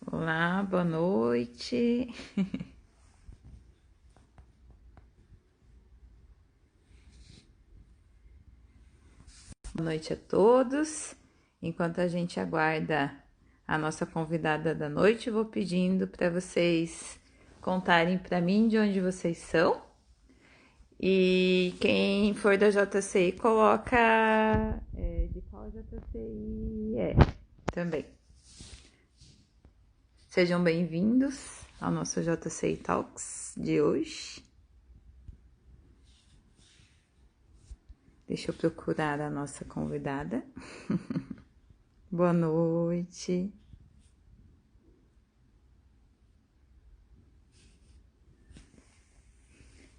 Olá, boa noite. Boa noite a todos. Enquanto a gente aguarda a nossa convidada da noite, vou pedindo para vocês contarem para mim de onde vocês são. E quem for da JCI, coloca de qual JCI é também. Sejam bem-vindos ao nosso JCI Talks de hoje. Deixa eu procurar a nossa convidada. Boa noite.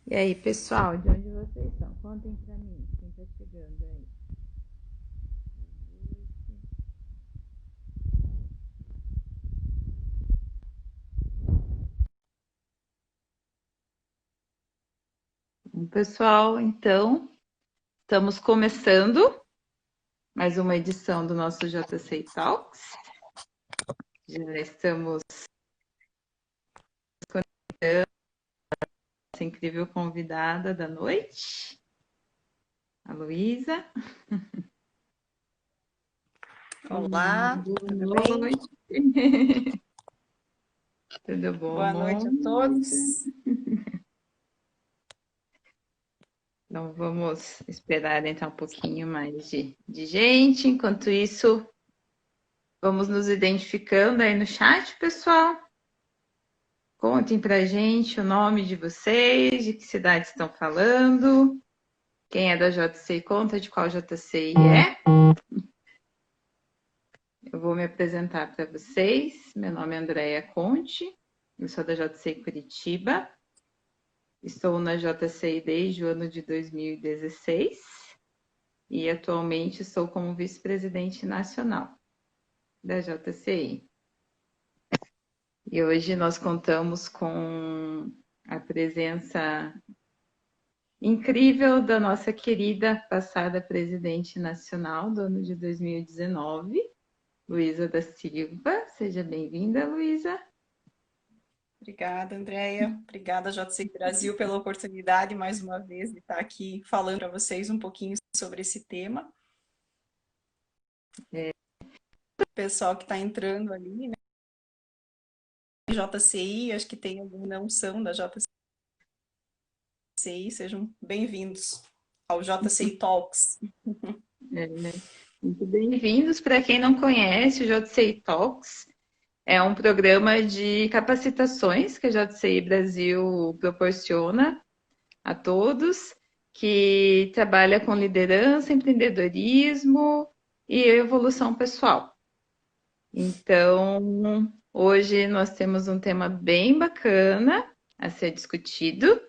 E aí, pessoal, de onde vocês são? Contem pra mim, quem tá chegando aí. Bom, pessoal, então, estamos começando mais uma edição do nosso JC Talks. Já estamos com essa incrível convidada da noite, a Luísa. Olá, tudo Boa bem? noite. Tudo bom, Boa noite a todos. Então, vamos esperar entrar um pouquinho mais de gente. Enquanto isso, vamos nos identificando aí no chat, pessoal. Contem pra gente o nome de vocês, de que cidade estão falando. Quem é da JCI, conta de qual JCI é. Eu vou me apresentar para vocês. Meu nome é Andréia Conte, eu sou da JCI Curitiba. Estou na JCI desde o ano de 2016 e atualmente sou como vice-presidente nacional da JCI. E hoje nós contamos com a presença incrível da nossa querida passada presidente nacional do ano de 2019, Luísa da Silva. Seja bem-vinda, Luísa. Obrigada, Andréia. Obrigada, JCI Brasil, pela oportunidade, mais uma vez, de estar aqui falando para vocês um pouquinho sobre esse tema. O pessoal que está entrando ali, né? JCI, acho que tem alguma não são da JCI, sejam bem-vindos ao JCI Talks. Muito bem-vindos. Para quem não conhece, o JCI Talks é um programa de capacitações que a JCI Brasil proporciona a todos, que trabalha com liderança, empreendedorismo e evolução pessoal. Então, hoje nós temos um tema bem bacana a ser discutido.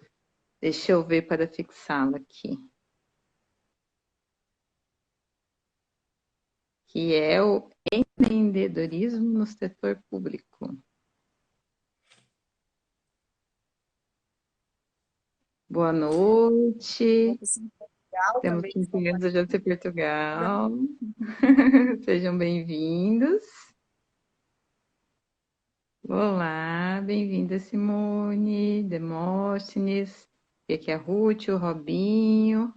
Deixa eu ver para fixá-lo aqui. Que é o empreendedorismo no setor público. Boa noite. Portugal Temos também estão companheiros da JC participando. Portugal. Sejam bem-vindos. Olá, bem-vinda Simone, Demóstenes, e aqui é a Ruth, o Robinho.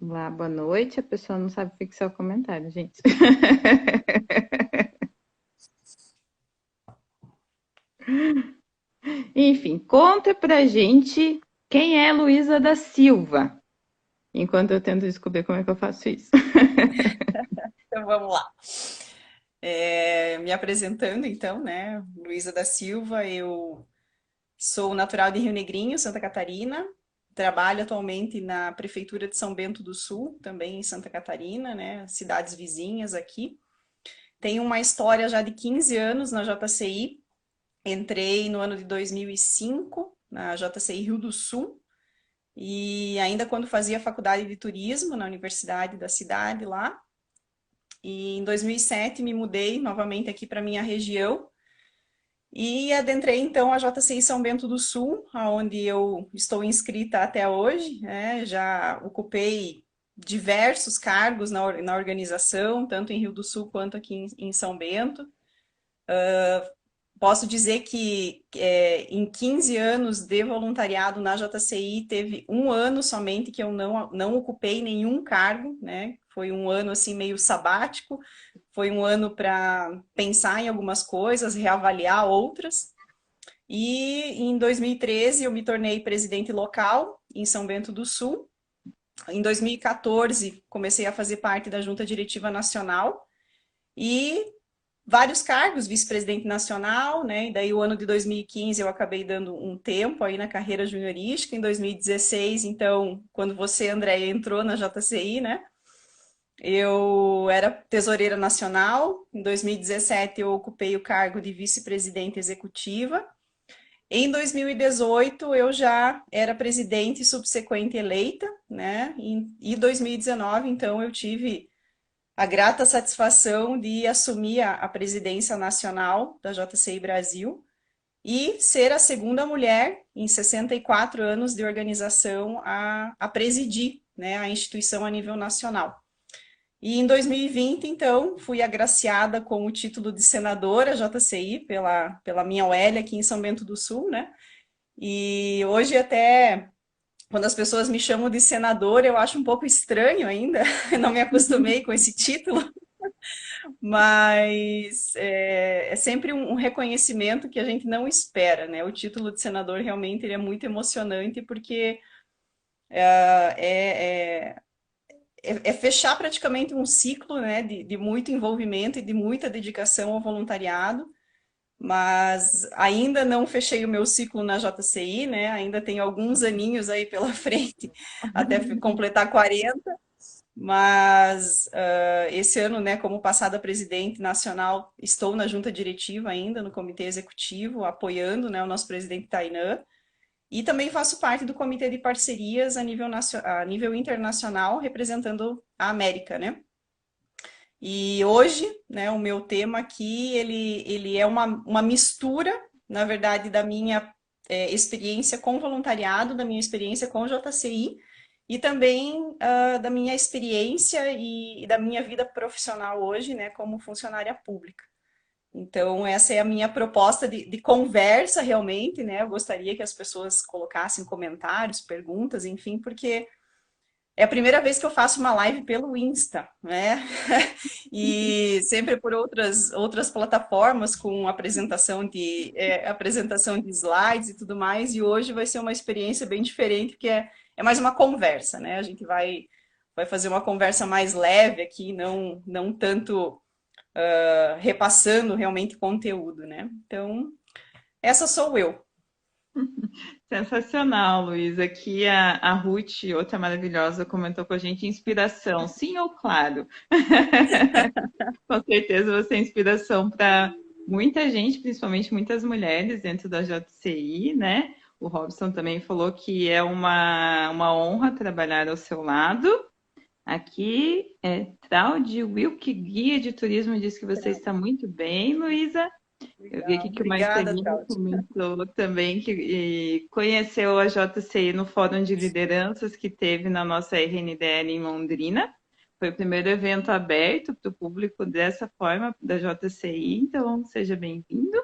Olá, boa noite. A pessoa não sabe fixar o comentário, gente. Enfim, conta pra gente quem é Luísa da Silva, enquanto eu tento descobrir como é que eu faço isso. Então vamos lá. Me apresentando então, né? Luísa da Silva, eu sou natural de Rio Negrinho, Santa Catarina. Trabalho atualmente na Prefeitura de São Bento do Sul, também em Santa Catarina, né? Cidades vizinhas aqui. Tenho uma história já de 15 anos na JCI. Entrei no ano de 2005 na JCI Rio do Sul. e ainda quando fazia faculdade de turismo na universidade da cidade lá. E em 2007 me mudei novamente aqui para minha região e adentrei então a JCI São Bento do Sul, onde eu estou inscrita até hoje, né? Já ocupei diversos cargos na organização, tanto em Rio do Sul quanto aqui em São Bento. Posso dizer que em 15 anos de voluntariado na JCI, teve um ano somente que eu não ocupei nenhum cargo, né? Foi um ano assim meio sabático, foi um ano para pensar em algumas coisas, reavaliar outras. E em 2013 eu me tornei presidente local em São Bento do Sul. Em 2014 comecei a fazer parte da Junta Diretiva Nacional e vários cargos, vice-presidente nacional, né? E daí o ano de 2015 eu acabei dando um tempo aí na carreira juniorística. Em 2016, então, quando você, André, entrou na JCI, né? Eu era tesoureira nacional. Em 2017 eu ocupei o cargo de vice-presidente executiva. Em 2018 eu já era presidente subsequente eleita, né? E 2019, então, eu tive a grata satisfação de assumir a presidência nacional da JCI Brasil e ser a segunda mulher em 64 anos de organização a presidir, né, a instituição a nível nacional. E em 2020, então, fui agraciada com o título de senadora JCI pela minha Oélia aqui em São Bento do Sul, né? E hoje até quando as pessoas me chamam de senadora, eu acho um pouco estranho ainda, eu não me acostumei com esse título, mas é sempre um reconhecimento que a gente não espera, né? O título de senador realmente ele é muito emocionante porque é, é fechar praticamente um ciclo, né, de muito envolvimento e de muita dedicação ao voluntariado, mas ainda não fechei o meu ciclo na JCI, né? Ainda tenho alguns aninhos aí pela frente até completar 40. Mas esse ano, né, como passada presidente nacional, estou na junta diretiva ainda, no comitê executivo, apoiando, né, o nosso presidente Tainan, e também faço parte do comitê de parcerias a nível internacional, representando a América, né? E hoje, né, o meu tema aqui, ele é uma mistura, na verdade, da minha experiência com voluntariado, da minha experiência com JCI, e também da minha experiência e da minha vida profissional hoje, né, como funcionária pública. Então, essa é a minha proposta de conversa realmente, né? Eu gostaria que as pessoas colocassem comentários, perguntas, enfim, porque é a primeira vez que eu faço uma live pelo Insta, né? E sempre por outras plataformas com apresentação de slides e tudo mais. E hoje vai ser uma experiência bem diferente, porque é mais uma conversa, né? A gente vai fazer uma conversa mais leve aqui, não tanto repassando realmente conteúdo, né? Então, essa sou eu. Sensacional, Luiz. Aqui a Ruth, outra maravilhosa, comentou com a gente inspiração. Sim ou claro? Com certeza você é inspiração para muita gente, principalmente muitas mulheres dentro da JCI, né? O Robson também falou que é uma honra trabalhar ao seu lado. Aqui é Traude Wilk, guia de turismo, diz que você está muito bem, Luísa. Eu vi Legal. aqui que o Obrigada, Marcelino Trauti. comentou também que conheceu a JCI no Fórum de Lideranças que teve na nossa RNDL em Londrina. Foi o primeiro evento aberto para o público dessa forma da JCI, então seja bem-vindo.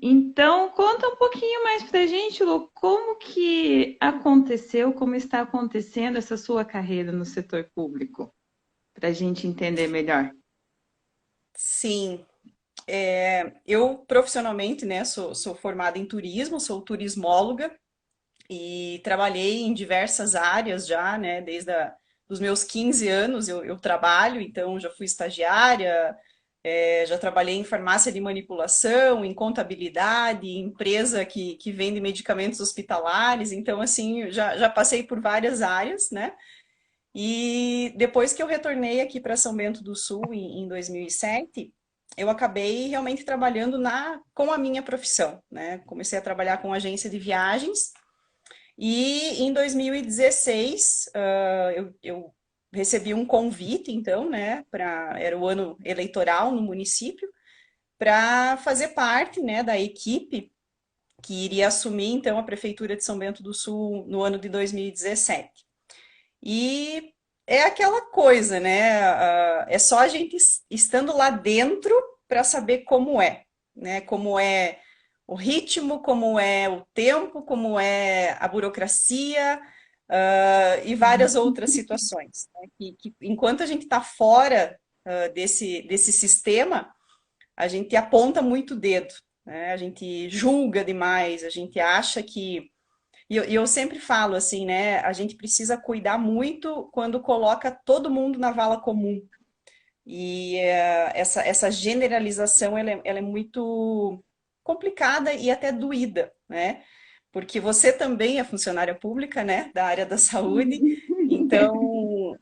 Então, conta um pouquinho mais para a gente, Lu, como que aconteceu, como está acontecendo essa sua carreira no setor público, para a gente entender melhor. Sim, eu profissionalmente, né, sou formada em turismo, sou turismóloga e trabalhei em diversas áreas já, né, os meus 15 anos eu trabalho, então já fui estagiária, já trabalhei em farmácia de manipulação, em contabilidade, em empresa que vende medicamentos hospitalares, então assim, já passei por várias áreas, né? E depois que eu retornei aqui para São Bento do Sul em 2007, eu acabei realmente trabalhando com a minha profissão, né? Comecei a trabalhar com agência de viagens E em 2016, eu recebi um convite, então, né, era o ano eleitoral no município, para fazer parte, né, da equipe que iria assumir, então, a Prefeitura de São Bento do Sul no ano de 2017. E é aquela coisa, né? É só a gente estando lá dentro para saber como é, né? Como é o ritmo, como é o tempo, como é a burocracia, e várias outras situações, né? Que enquanto a gente está fora, desse sistema, a gente aponta muito o dedo, né? A gente julga demais, a gente acha que e eu sempre falo assim, né? A gente precisa cuidar muito quando coloca todo mundo na vala comum. E essa generalização ela é muito complicada e até doída, né? Porque você também é funcionária pública, né? Da área da saúde. Então,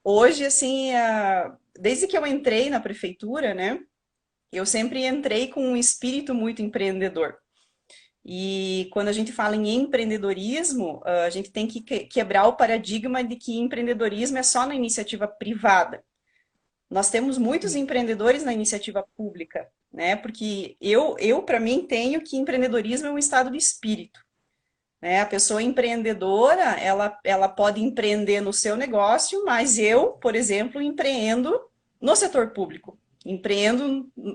hoje, assim, desde que eu entrei na prefeitura, né? Eu sempre entrei com um espírito muito empreendedor. E quando a gente fala em empreendedorismo, a gente tem que quebrar o paradigma de que empreendedorismo é só na iniciativa privada. Nós temos muitos empreendedores na iniciativa pública, né? Porque eu para mim, tenho que empreendedorismo é um estado de espírito, né? A pessoa empreendedora, ela pode empreender no seu negócio, mas eu, por exemplo, empreendo no setor público.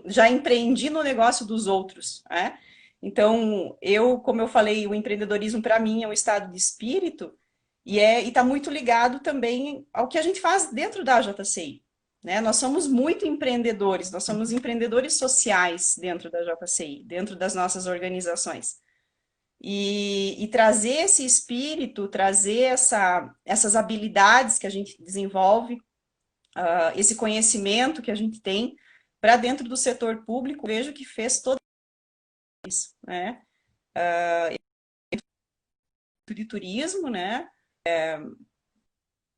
Já empreendi no negócio dos outros, né? Então, como eu falei, o empreendedorismo para mim é um estado de espírito e está muito ligado também ao que a gente faz dentro da JCI, né? Nós somos muito empreendedores, nós somos empreendedores sociais dentro da JCI, dentro das nossas organizações. E trazer esse espírito, trazer essas habilidades que a gente desenvolve, esse conhecimento que a gente tem para dentro do setor público, vejo que fez todo isso, né? De turismo, né?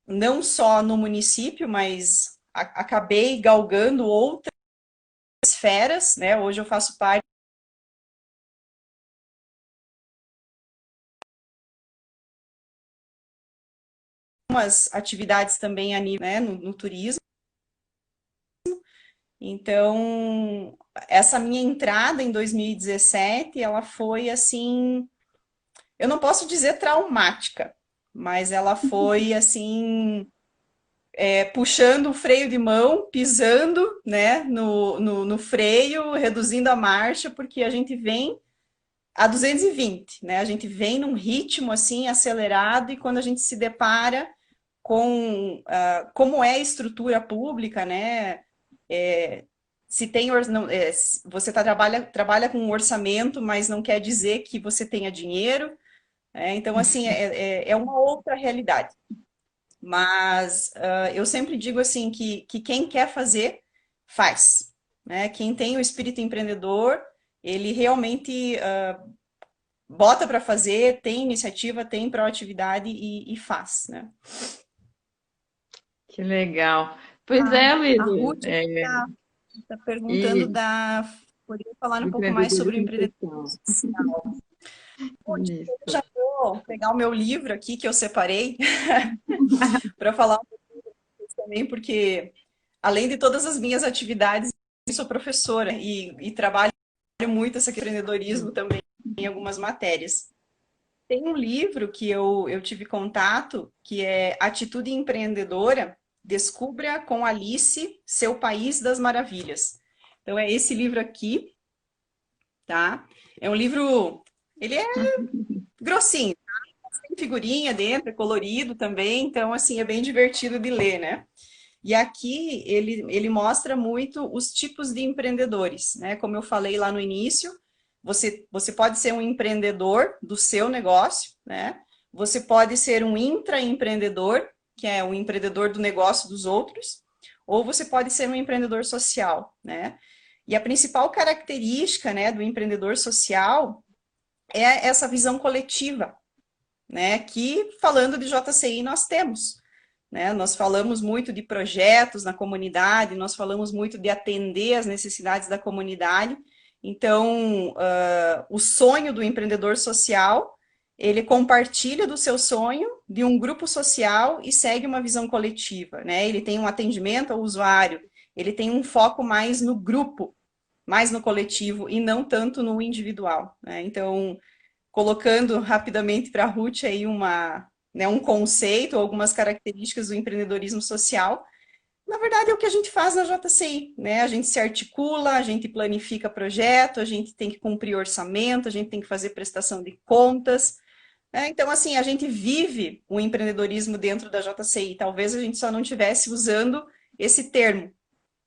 Não só no município, mas acabei galgando outras esferas, né? Hoje eu faço parte de algumas atividades também a nível, né, no turismo. Então, essa minha entrada em 2017, ela foi assim, eu não posso dizer traumática, mas ela foi assim, puxando o freio de mão, pisando, né, no freio, reduzindo a marcha, porque a gente vem a 220, né? A gente vem num ritmo assim acelerado e quando a gente se depara com como é a estrutura pública, né? Se tem não, você trabalha com um orçamento, mas não quer dizer que você tenha dinheiro. Então, assim, é uma outra realidade. Mas eu sempre digo assim que quem quer fazer, faz. Né? Quem tem o espírito empreendedor, ele realmente bota para fazer, tem iniciativa, tem proatividade e faz. Né? Que legal. Pois A, é, a Luísa, Ruth está perguntando e poderia falar um pouco mais sobre o empreendedorismo empreendedorismo social. social? Ruth, eu Isso. já vou pegar o meu livro aqui que eu separei para falar um pouco também, porque além de todas as minhas atividades, eu sou professora e trabalho muito esse empreendedorismo também em algumas matérias. Tem um livro que eu tive contato, que é Atitude Empreendedora, Descubra com Alice seu País das Maravilhas. Então é esse livro aqui, tá? É um livro, ele é grossinho, tá? Tem figurinha dentro, é colorido também, então assim, é bem divertido de ler, né? E aqui ele mostra muito os tipos de empreendedores, né? Como eu falei lá no início, você pode ser um empreendedor do seu negócio, né? Você pode ser um intraempreendedor, que é um empreendedor do negócio dos outros, ou você pode ser um empreendedor social, né? E a principal característica, né, do empreendedor social é essa visão coletiva, né? Que falando de JCI nós temos. Né? Nós falamos muito de projetos na comunidade, nós falamos muito de atender às necessidades da comunidade. Então, o sonho do empreendedor social, ele compartilha do seu sonho de um grupo social e segue uma visão coletiva, né? Ele tem um atendimento ao usuário, ele tem um foco mais no grupo, mais no coletivo e não tanto no individual, né? Então, colocando rapidamente para a Ruth aí um conceito, algumas características do empreendedorismo social. Na verdade, é o que a gente faz na JCI, né? A gente se articula, a gente planifica projeto, a gente tem que cumprir orçamento, a gente tem que fazer prestação de contas, né? Então, assim, a gente vive o empreendedorismo dentro da JCI. Talvez a gente só não estivesse usando esse termo,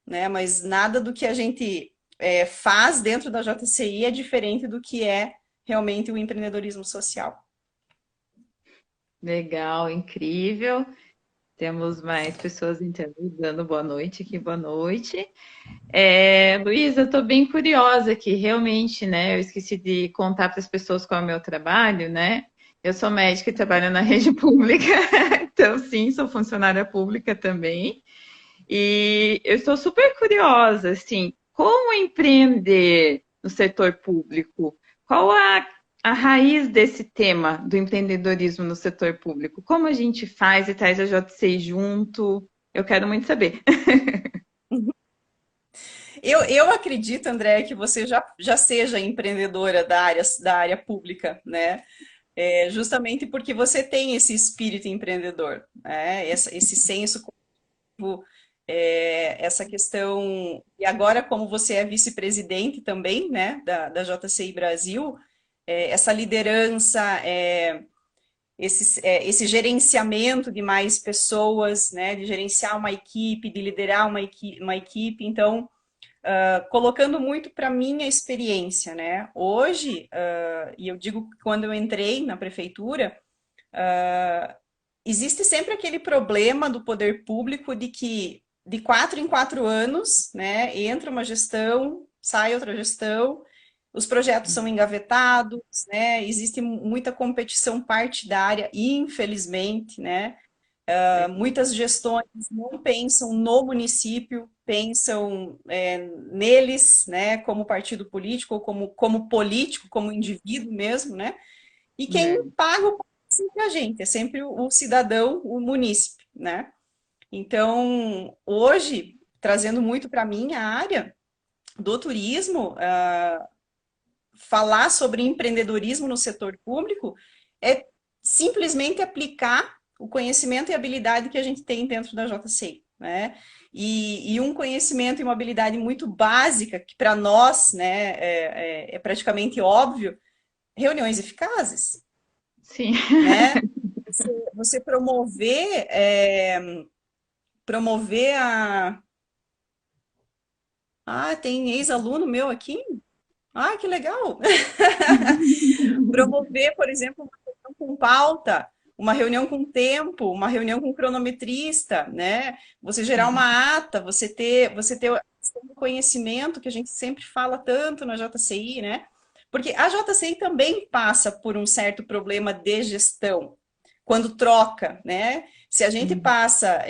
né? Mas nada do que a gente faz dentro da JCI é diferente do que é realmente o empreendedorismo social. Legal, incrível. Temos mais pessoas então dando boa noite aqui, boa noite. Luísa, eu estou bem curiosa aqui, realmente, né? Eu esqueci de contar para as pessoas qual é o meu trabalho, né? Eu sou médica e trabalho na rede pública, então sim, sou funcionária pública também. E eu estou super curiosa, assim, como empreender no setor público? Qual a raiz desse tema do empreendedorismo no setor público? Como a gente faz e traz a JCI junto? Eu quero muito saber. Eu acredito, André, que você já seja empreendedora da área pública, né? Justamente porque você tem esse espírito empreendedor, né? Esse senso coletivo, essa questão. E agora, como você é vice-presidente também, né, da JCI Brasil, essa liderança, esse gerenciamento de mais pessoas, né, de gerenciar uma equipe, de liderar uma equipe. Então, colocando muito para minha experiência, né? Hoje, e eu digo que quando eu entrei na prefeitura, existe sempre aquele problema do poder público de que de 4 em 4 anos, né, entra uma gestão, sai outra gestão, os projetos são engavetados, né, existe muita competição partidária, infelizmente, né, muitas gestões não pensam no município, pensam neles, né, como partido político, ou como político, como indivíduo mesmo, né? E quem paga o pato é sempre a gente, é sempre o cidadão, o munícipe, né? Então, hoje, trazendo muito para a minha área do turismo, falar sobre empreendedorismo no setor público é simplesmente aplicar o conhecimento e habilidade que a gente tem dentro da JCI, né? E um conhecimento e uma habilidade muito básica, que para nós, né, é praticamente óbvio, reuniões eficazes. Sim. Né? Você promover a... Ah, tem ex-aluno meu aqui? Ah, que legal! Promover, por exemplo, uma reunião com pauta, uma reunião com tempo, uma reunião com cronometrista, né? Você gerar uma ata, você ter o conhecimento que a gente sempre fala tanto na JCI, né? Porque a JCI também passa por um certo problema de gestão, quando troca, né? Se a gente passa,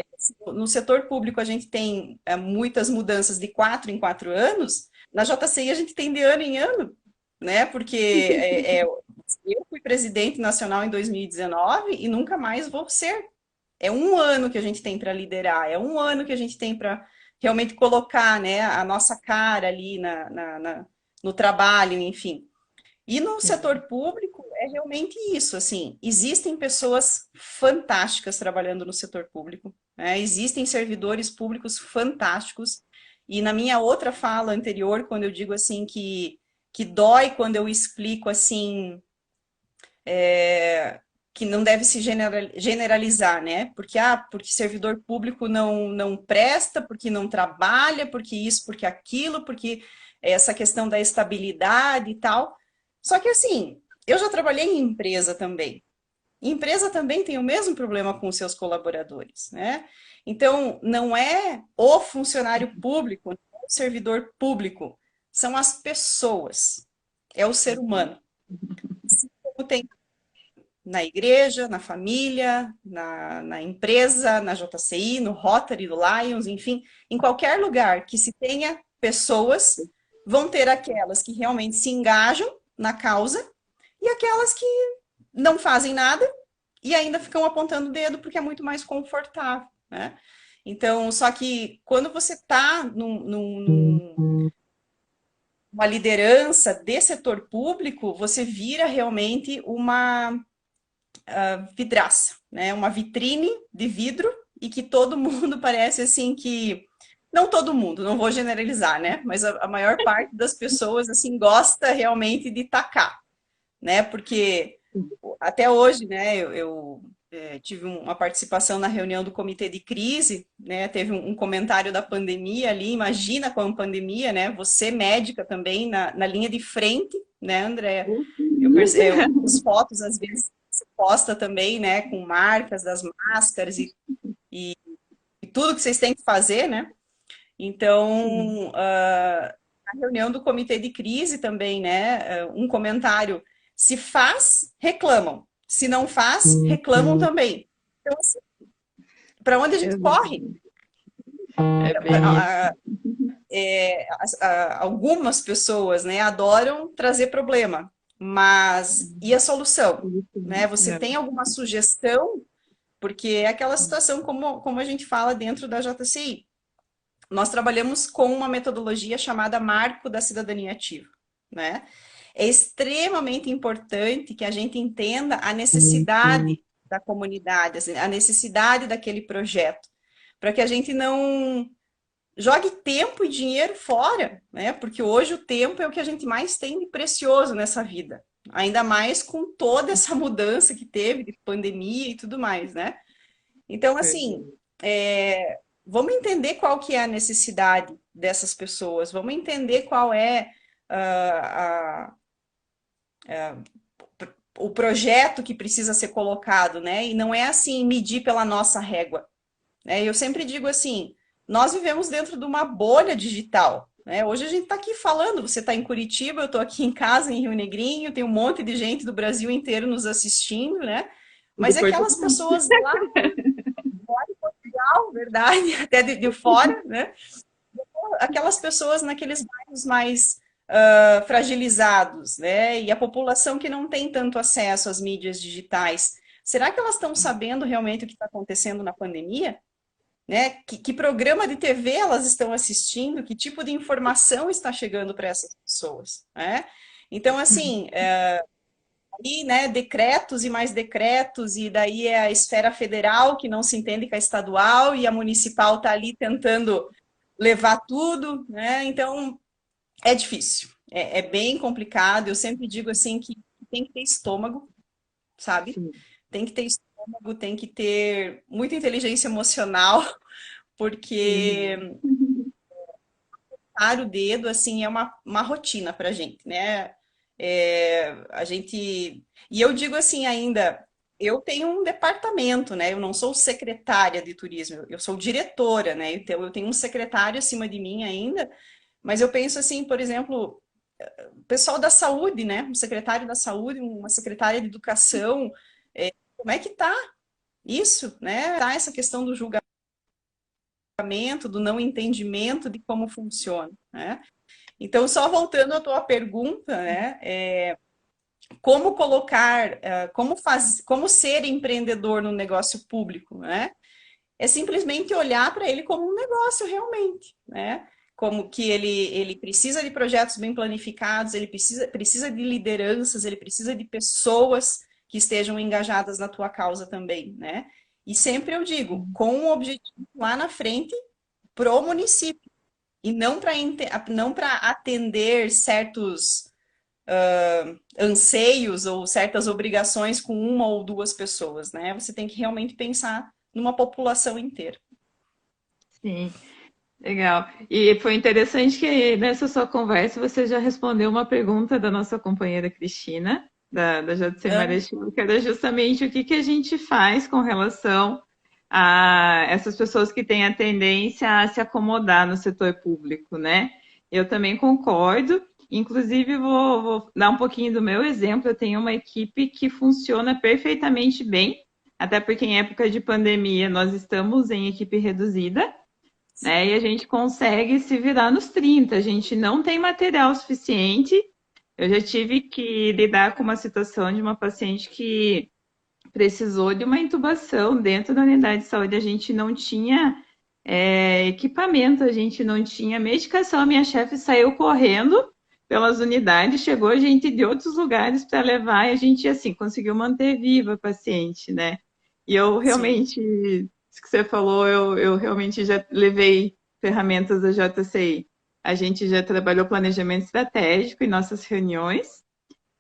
no setor público a gente tem muitas mudanças de 4 em 4 anos, na JCI a gente tem de ano em ano, né? Porque eu fui presidente nacional em 2019 e nunca mais vou ser. É um ano que a gente tem para liderar, é um ano que a gente tem para realmente colocar, né, a nossa cara ali no trabalho, enfim. E no setor público é realmente isso, assim, existem pessoas fantásticas trabalhando no setor público, né? Existem servidores públicos fantásticos, e na minha outra fala anterior, quando eu digo assim que dói quando eu explico assim, que não deve se generalizar, né? Porque servidor público não presta, porque não trabalha, porque isso, porque aquilo, porque essa questão da estabilidade e tal. Só que assim, eu já trabalhei em empresa também. E empresa também tem o mesmo problema com os seus colaboradores, né? Então, não é o funcionário público, não é o servidor público, são as pessoas, é o ser humano. Assim como tem na igreja, na família, na empresa, na JCI, no Rotary, do Lions, enfim, em qualquer lugar que se tenha pessoas, vão ter aquelas que realmente se engajam na causa e aquelas que não fazem nada e ainda ficam apontando o dedo porque é muito mais confortável, né? Então, só que quando você está numa liderança de setor público, você vira realmente uma vidraça, né? Uma vitrine de vidro e que todo mundo parece assim que não todo mundo, não vou generalizar, né? Mas a maior parte das pessoas assim gosta realmente de tacar, né? Porque até hoje, né? Eu tive uma participação na reunião do comitê de crise, né? Teve um comentário da pandemia ali. Imagina com a pandemia, né? Você médica também na linha de frente, né, Andréa? Eu percebo as fotos às vezes se posta também, né? Com marcas das máscaras e tudo que vocês têm que fazer, né? Então, na reunião do comitê de crise também, né? Um comentário: se faz, reclamam. Se não faz, reclamam também. Então, assim, para onde a gente corre? É bem isso. Algumas pessoas, né, adoram trazer problema, mas e a solução? Né? Você tem alguma sugestão? Porque é aquela situação como a gente fala dentro da JCI. Nós trabalhamos com uma metodologia chamada Marco da Cidadania Ativa, né? É extremamente importante que a gente entenda a necessidade da comunidade, assim, a necessidade daquele projeto, para que a gente não jogue tempo e dinheiro fora, né? Porque hoje o tempo é o que a gente mais tem de precioso nessa vida, ainda mais com toda essa mudança que teve de pandemia e tudo mais, né? Então, assim, vamos entender qual que é a necessidade dessas pessoas, vamos entender qual é o projeto que precisa ser colocado, né? E não é assim, medir pela nossa régua, né? Eu sempre digo assim, nós vivemos dentro de uma bolha digital, né? Hoje a gente está aqui falando, você está em Curitiba, eu estou aqui em casa, em Rio Negrinho, tem um monte de gente do Brasil inteiro nos assistindo, né? Mas é aquelas pessoas lá em Portugal, verdade, até de fora, né? Aquelas pessoas naqueles bairros mais fragilizados, né? E a população que não tem tanto acesso às mídias digitais. Será que elas estão sabendo realmente o que está acontecendo na pandemia? Né? Que programa de TV elas estão assistindo? Que tipo de informação está chegando para essas pessoas? Né? Então, assim, aí, né, decretos e mais decretos, e daí é a esfera federal que não se entende com a estadual, e a municipal está ali tentando levar tudo, né? Então, é difícil, é bem complicado. Eu sempre digo assim que tem que ter estômago, sabe? Tem que ter estômago, tem que ter muita inteligência emocional, porque dar o dedo, assim, é uma rotina pra gente, né? A gente... E eu digo assim ainda, eu tenho um departamento, né? Eu não sou secretária de turismo, eu sou diretora, né? Então, eu tenho um secretário acima de mim ainda, mas eu penso assim, por exemplo, o pessoal da saúde, né? Um secretário da saúde, uma secretária de educação, como é que tá isso, né? Tá essa questão do julgamento, do não entendimento de como funciona, né? Então, só voltando à tua pergunta, né? Como colocar, como ser empreendedor no negócio público, né? É simplesmente olhar para ele como um negócio realmente, né? Como que ele precisa de projetos bem planificados, ele precisa de lideranças, ele precisa de pessoas que estejam engajadas na tua causa também, né? E sempre eu digo, com um objetivo lá na frente pro município, e não para atender certos anseios ou certas obrigações com uma ou duas pessoas, né? Você tem que realmente pensar numa população inteira. Sim, legal. E foi interessante que nessa sua conversa você já respondeu uma pergunta da nossa companheira Cristina, da JC Marechal, que era justamente o que a gente faz com relação a essas pessoas que têm a tendência a se acomodar no setor público, né? Eu também concordo. Inclusive, vou dar um pouquinho do meu exemplo. Eu tenho uma equipe que funciona perfeitamente bem, até porque em época de pandemia nós estamos em equipe reduzida, né? E a gente consegue se virar nos 30. A gente não tem material suficiente. Eu já tive que lidar com uma situação de uma paciente que precisou de uma intubação dentro da unidade de saúde. A gente não tinha equipamento, a gente não tinha medicação. A minha chefe saiu correndo pelas unidades, chegou gente de outros lugares para levar e a gente, assim, conseguiu manter viva a paciente, né? E eu Sim. realmente, isso que você falou, eu realmente já levei ferramentas da JCI. A gente já trabalhou planejamento estratégico em nossas reuniões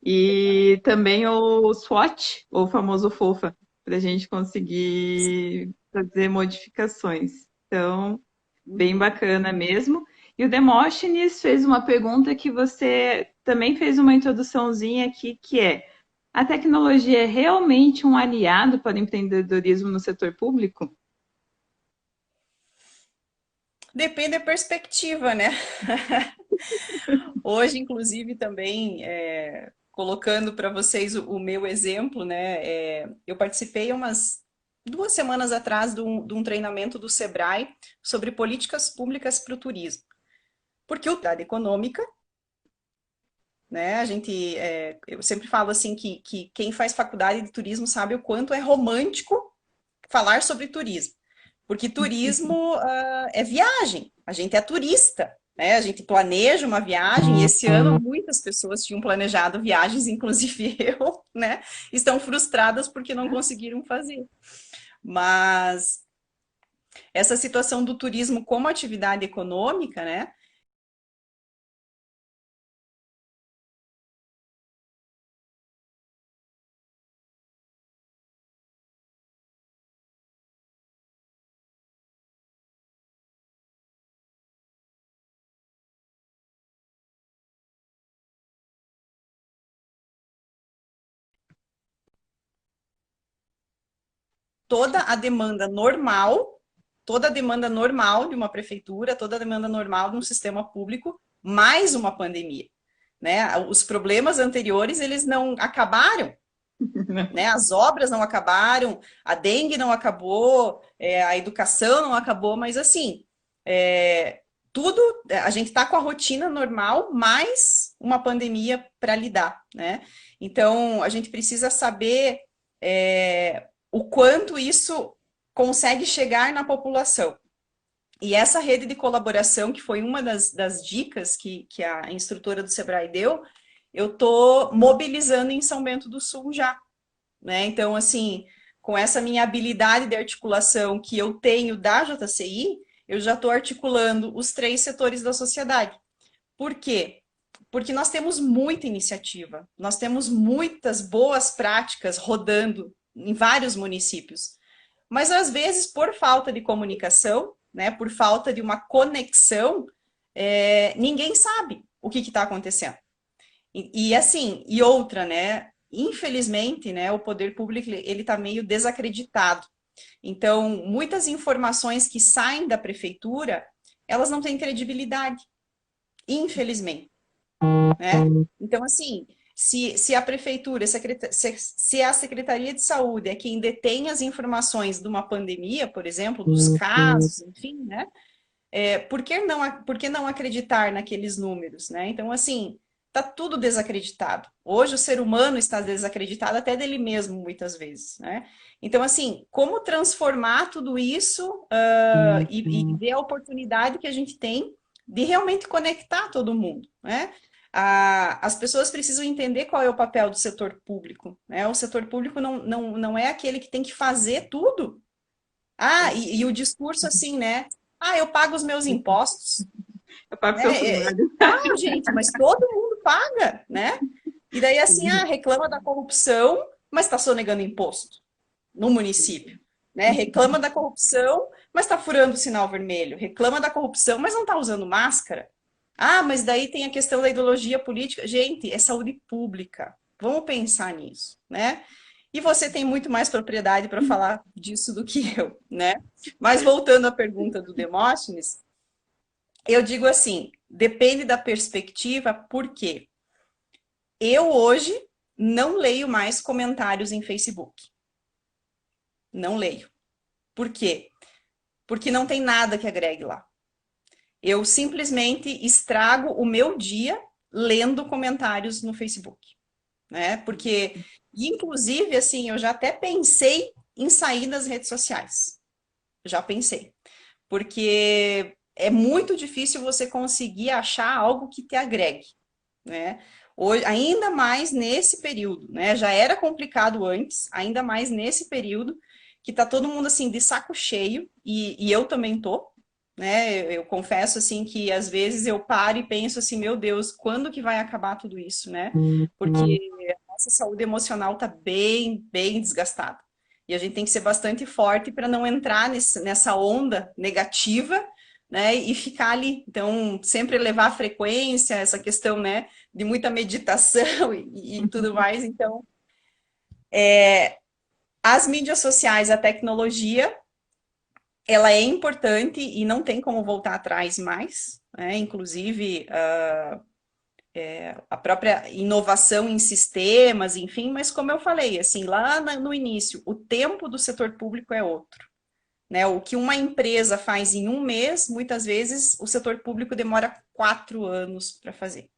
e também o SWOT, ou o famoso FOFA, para a gente conseguir fazer modificações. Então, bem Uhum. bacana mesmo. E o Demóstenes fez uma pergunta que você também fez uma introduçãozinha aqui, que é: a tecnologia é realmente um aliado para o empreendedorismo no setor público? Depende da perspectiva, né? Hoje, inclusive, também colocando para vocês o meu exemplo, né? Eu participei umas 2 semanas atrás de um treinamento do Sebrae sobre políticas públicas para o turismo. Porque a atividade econômica, né? Eu sempre falo assim que quem faz faculdade de turismo sabe o quanto é romântico falar sobre turismo. Porque turismo é viagem, a gente é turista, né? A gente planeja uma viagem, e esse ano muitas pessoas tinham planejado viagens, inclusive eu, né? Estão frustradas porque não conseguiram fazer. Mas essa situação do turismo como atividade econômica, né? Toda a demanda normal, toda a demanda normal de uma prefeitura, toda a demanda normal de um sistema público, mais uma pandemia, né? Os problemas anteriores, eles não acabaram, né? As obras não acabaram, a dengue não acabou, a educação não acabou, mas assim, tudo, a gente está com a rotina normal, mais uma pandemia para lidar, né? Então, a gente precisa saber o quanto isso consegue chegar na população. E essa rede de colaboração, que foi uma das dicas que a instrutora do Sebrae deu, eu estou mobilizando em São Bento do Sul já, né? Então, assim, com essa minha habilidade de articulação que eu tenho da JCI, eu já estou articulando os 3 setores da sociedade. Por quê? Porque nós temos muita iniciativa, nós temos muitas boas práticas rodando em vários municípios. Mas às vezes, por falta de comunicação, né, por falta de uma conexão, ninguém sabe o que está acontecendo. E assim, e outra, né? Infelizmente, né, o poder público ele está meio desacreditado. Então, muitas informações que saem da prefeitura, elas não têm credibilidade, infelizmente, né? Então, assim, se a prefeitura, se a Secretaria de Saúde é quem detém as informações de uma pandemia, por exemplo, dos casos, enfim, né? Por que não acreditar naqueles números, né? Então, assim, tá tudo desacreditado. Hoje o ser humano está desacreditado até dele mesmo, muitas vezes, né? Então, assim, como transformar tudo isso e ver a oportunidade que a gente tem de realmente conectar todo mundo, né? As pessoas precisam entender qual é o papel do setor público, né? O setor público não é aquele que tem que fazer tudo. E o discurso assim, né? Eu pago os meus impostos, Eu pago seu né? salário. Tá, gente, mas todo mundo paga, né? E daí assim, reclama da corrupção, mas está sonegando imposto no município, né? Reclama da corrupção, mas está furando o sinal vermelho. Reclama da corrupção, mas não está usando máscara. Mas daí tem a questão da ideologia política. Gente, é saúde pública. Vamos pensar nisso, né? E você tem muito mais propriedade para falar disso do que eu, né? Mas voltando à pergunta do Demóstenes, eu digo assim, depende da perspectiva, por quê? Eu hoje não leio mais comentários em Facebook. Não leio. Por quê? Porque não tem nada que agregue lá. Eu simplesmente estrago o meu dia lendo comentários no Facebook, né? Porque, inclusive, assim, eu já até pensei em sair das redes sociais. Já pensei. Porque é muito difícil você conseguir achar algo que te agregue, né? Hoje, ainda mais nesse período, né? Já era complicado antes, ainda mais nesse período, que tá todo mundo assim de saco cheio, e eu também tô, né? Eu confesso assim que às vezes eu paro e penso assim, meu Deus, quando que vai acabar tudo isso, né? Porque a nossa saúde emocional tá bem, bem desgastada. E a gente tem que ser bastante forte para não entrar nessa onda negativa, né? E ficar ali. Então, sempre elevar a frequência, essa questão, né? De muita meditação e tudo mais. Então, as mídias sociais, a tecnologia, ela é importante e não tem como voltar atrás mais, né? Inclusive, a própria inovação em sistemas, enfim, mas como eu falei, assim, lá no início, o tempo do setor público é outro, né? O que uma empresa faz em um mês, muitas vezes o setor público demora 4 anos para fazer.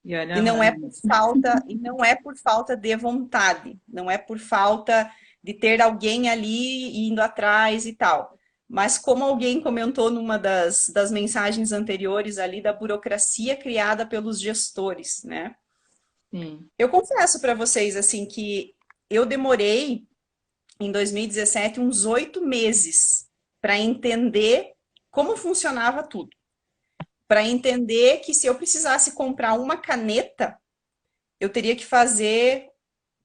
E E olha lá. não é por falta, e não é por falta de vontade, não é por falta de ter alguém ali indo atrás e tal. Mas como alguém comentou numa das mensagens anteriores ali da burocracia criada pelos gestores, né? Sim. Eu confesso para vocês assim que eu demorei em 2017 uns 8 meses para entender como funcionava tudo, para entender que se eu precisasse comprar uma caneta eu teria que fazer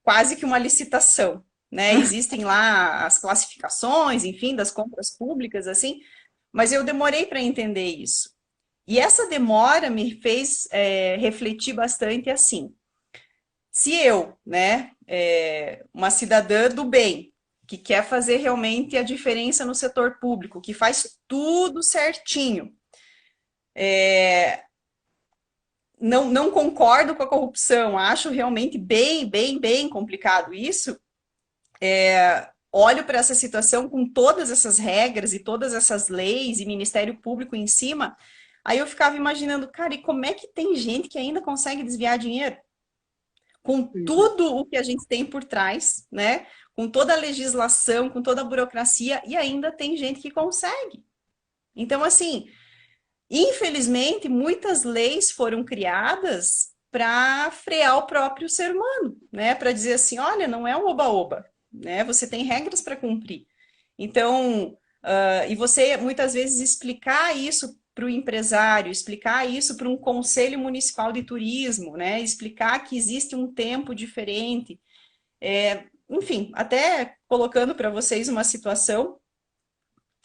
quase que uma licitação, né? Existem lá as classificações, enfim, das compras públicas, assim, mas eu demorei para entender isso. E essa demora me fez refletir bastante assim. Se eu, né, uma cidadã do bem, que quer fazer realmente a diferença no setor público, que faz tudo certinho, não concordo com a corrupção, acho realmente bem, bem, bem complicado isso. Olho para essa situação com todas essas regras e todas essas leis e Ministério Público em cima, aí eu ficava imaginando, cara, e como é que tem gente que ainda consegue desviar dinheiro? Com Pois é. tudo o que a gente tem por trás, né? Com toda a legislação, com toda a burocracia, e ainda tem gente que consegue. Então, assim, infelizmente, muitas leis foram criadas para frear o próprio ser humano, né? Para dizer assim, olha, não é um oba-oba, né? Você tem regras para cumprir. Então, e você muitas vezes explicar isso para o empresário, explicar isso para um conselho municipal de turismo, né? Explicar que existe um tempo diferente. Enfim, até colocando para vocês uma situação,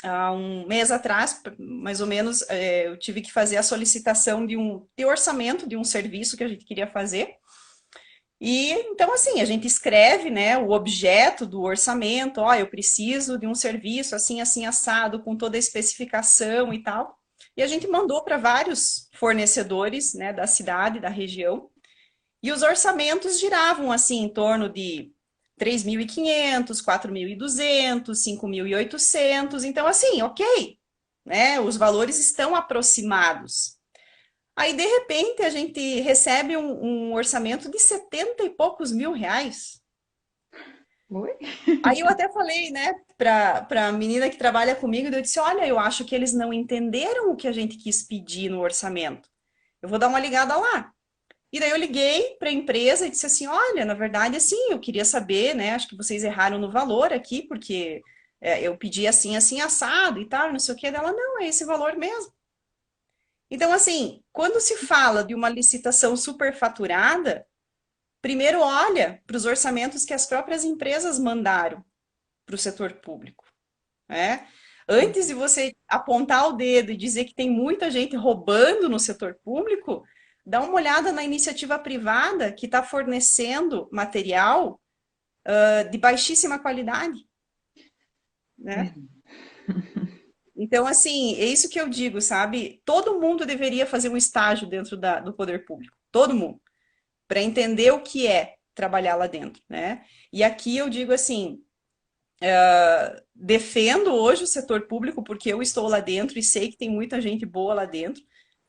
há um mês atrás, mais ou menos, eu tive que fazer a solicitação de orçamento de um serviço que a gente queria fazer. E então, assim, a gente escreve, né, o objeto do orçamento, ó, eu preciso de um serviço assim, assim, assado, com toda a especificação e tal. E a gente mandou para vários fornecedores, né, da cidade, da região. E os orçamentos giravam, assim, em torno de 3.500, 4.200, 5.800. Então, assim, ok, né? Os valores estão aproximados. Aí, de repente, a gente recebe um orçamento de 70 e poucos mil reais. Oi? Aí eu até falei, né, para a menina que trabalha comigo, eu disse, olha, eu acho que eles não entenderam o que a gente quis pedir no orçamento. Eu vou dar uma ligada lá. E daí eu liguei para a empresa e disse assim, olha, na verdade, assim, eu queria saber, né, acho que vocês erraram no valor aqui, porque eu pedi assim, assim, assado e tal, não sei o que, dela, não, é esse valor mesmo. Então, assim, quando se fala de uma licitação superfaturada, primeiro olha para os orçamentos que as próprias empresas mandaram para o setor público, né? Antes de você apontar o dedo e dizer que tem muita gente roubando no setor público, dá uma olhada na iniciativa privada que está fornecendo material de baixíssima qualidade, né? Então, assim, é isso que eu digo, sabe? Todo mundo deveria fazer um estágio dentro do poder público, todo mundo, para entender o que é trabalhar lá dentro, né? E aqui eu digo assim, defendo hoje o setor público porque eu estou lá dentro e sei que tem muita gente boa lá dentro.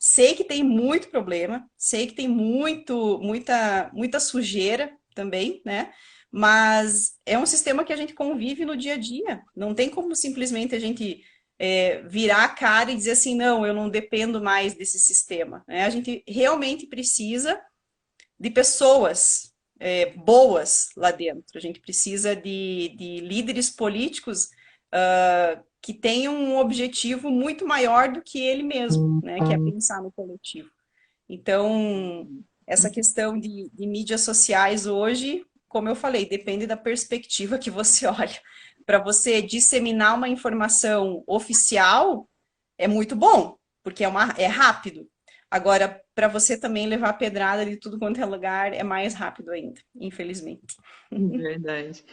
Sei que tem muito problema, sei que tem muita sujeira também, né? Mas é um sistema que a gente convive no dia a dia. Não tem como simplesmente a gente virar a cara e dizer assim, não, eu não dependo mais desse sistema, né? A gente realmente precisa de pessoas boas lá dentro. A gente precisa de líderes políticos que tenham um objetivo muito maior do que ele mesmo, né? Que é pensar no coletivo. Então, essa questão de mídias sociais hoje, como eu falei, depende da perspectiva que você olha. Para você disseminar uma informação oficial, é muito bom, porque é rápido. Agora, para você também levar pedrada de tudo quanto é lugar, é mais rápido ainda, infelizmente. Verdade.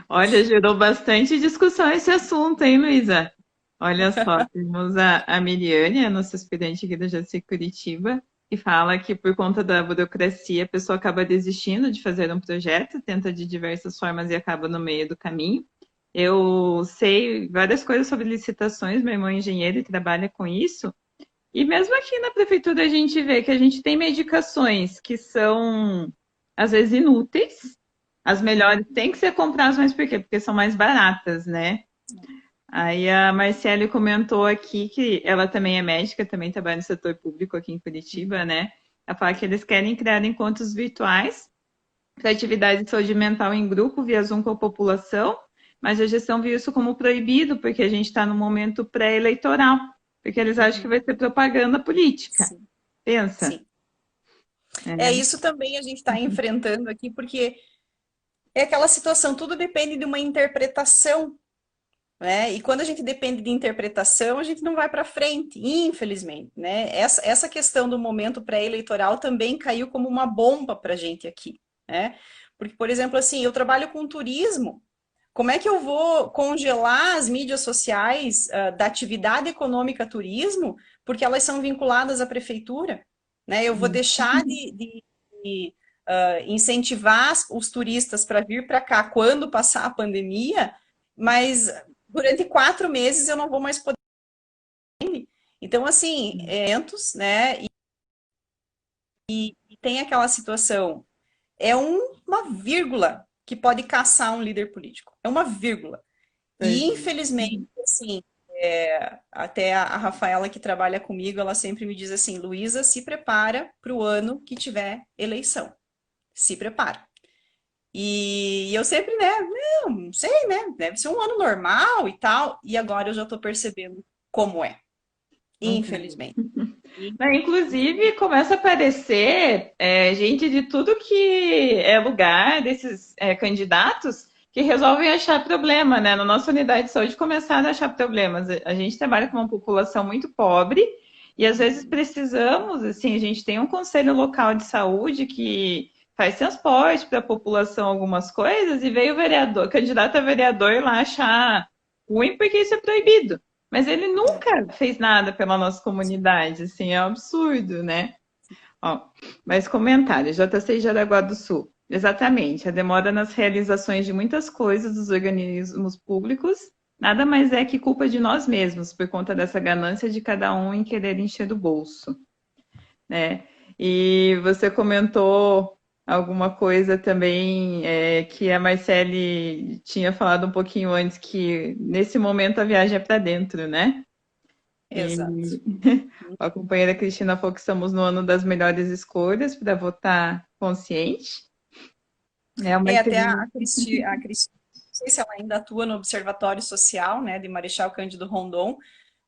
Olha, gerou bastante discussão esse assunto, hein, Luísa? Olha só, temos a Miriane, a nossa aspirante aqui da JC Curitiba, que fala que por conta da burocracia a pessoa acaba desistindo de fazer um projeto, tenta de diversas formas e acaba no meio do caminho. Eu sei várias coisas sobre licitações, meu irmão é engenheiro e trabalha com isso. E mesmo aqui na prefeitura a gente vê que a gente tem medicações que são às vezes inúteis. As melhores têm que ser compradas, mas por quê? Porque são mais baratas, né? Aí a Marcele comentou aqui que ela também é médica, também trabalha no setor público aqui em Curitiba, né? Ela fala que eles querem criar encontros virtuais para atividades de saúde mental em grupo via Zoom com a população, mas a gestão viu isso como proibido, porque a gente está no momento pré-eleitoral, porque eles acham que vai ser propaganda política. Sim, Pensa. sim. Isso também a gente está enfrentando aqui, porque é aquela situação, tudo depende de uma interpretação, né? E quando a gente depende de interpretação, a gente não vai para frente, infelizmente, né? Essa questão do momento pré-eleitoral também caiu como uma bomba para a gente aqui, né? Porque, por exemplo, assim, eu trabalho com turismo, como é que eu vou congelar as mídias sociais da atividade econômica turismo, porque elas são vinculadas à prefeitura, né? Eu vou deixar de incentivar os turistas para vir para cá quando passar a pandemia, mas durante 4 meses eu não vou mais poder. Então, assim, eventos, né? E tem aquela situação, uma vírgula que pode caçar um líder político. É uma vírgula. E, infelizmente, assim, até a Rafaela que trabalha comigo, ela sempre me diz assim, Luísa, se prepara para o ano que tiver eleição. Se prepara. E eu sempre, né, não sei, né, deve ser um ano normal e tal. E agora eu já estou percebendo como é, infelizmente. Inclusive, começa a aparecer gente de tudo que é lugar, desses candidatos, que resolvem achar problema, né? Na nossa unidade de saúde começaram a achar problemas. A gente trabalha com uma população muito pobre e às vezes precisamos, assim, a gente tem um conselho local de saúde que faz transporte para a população algumas coisas e veio o vereador, candidato a vereador lá achar ruim porque isso é proibido. Mas ele nunca fez nada pela nossa comunidade, assim, é um absurdo, né? Ó, mais comentários, JC Jaraguá do Sul. Exatamente, a demora nas realizações de muitas coisas dos organismos públicos nada mais é que culpa de nós mesmos, por conta dessa ganância de cada um em querer encher o bolso, né? E você comentou alguma coisa também que a Marcele tinha falado um pouquinho antes, que nesse momento a viagem é para dentro, né? E Exato. a companheira Cristina falou que estamos no ano das melhores escolhas para votar consciente. É uma Até experiência. a Cristina, não sei se ela ainda atua no Observatório Social, né, de Marechal Cândido Rondon,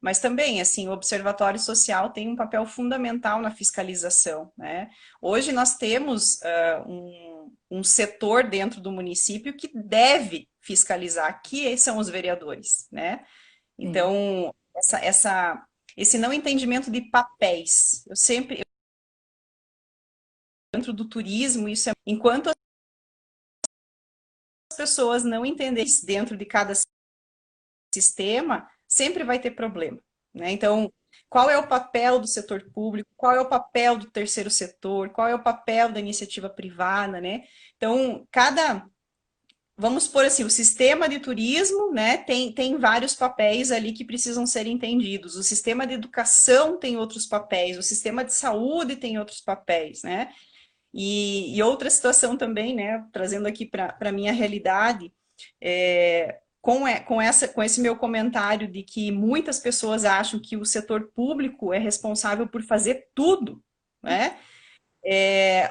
mas também, assim, o Observatório Social tem um papel fundamental na fiscalização, né? Hoje nós temos um setor dentro do município que deve fiscalizar, que são os vereadores, né? Então, esse não entendimento de papéis, dentro do turismo, enquanto as pessoas não entenderem isso dentro de cada sistema, sempre vai ter problema, né? Então, qual é o papel do setor público? Qual é o papel do terceiro setor? Qual é o papel da iniciativa privada, né? Então, vamos supor assim, o sistema de turismo, né, tem vários papéis ali que precisam ser entendidos. O sistema de educação tem outros papéis, o sistema de saúde tem outros papéis, né? E outra situação também, né, trazendo aqui para a minha realidade, com esse meu comentário de que muitas pessoas acham que o setor público é responsável por fazer tudo, né?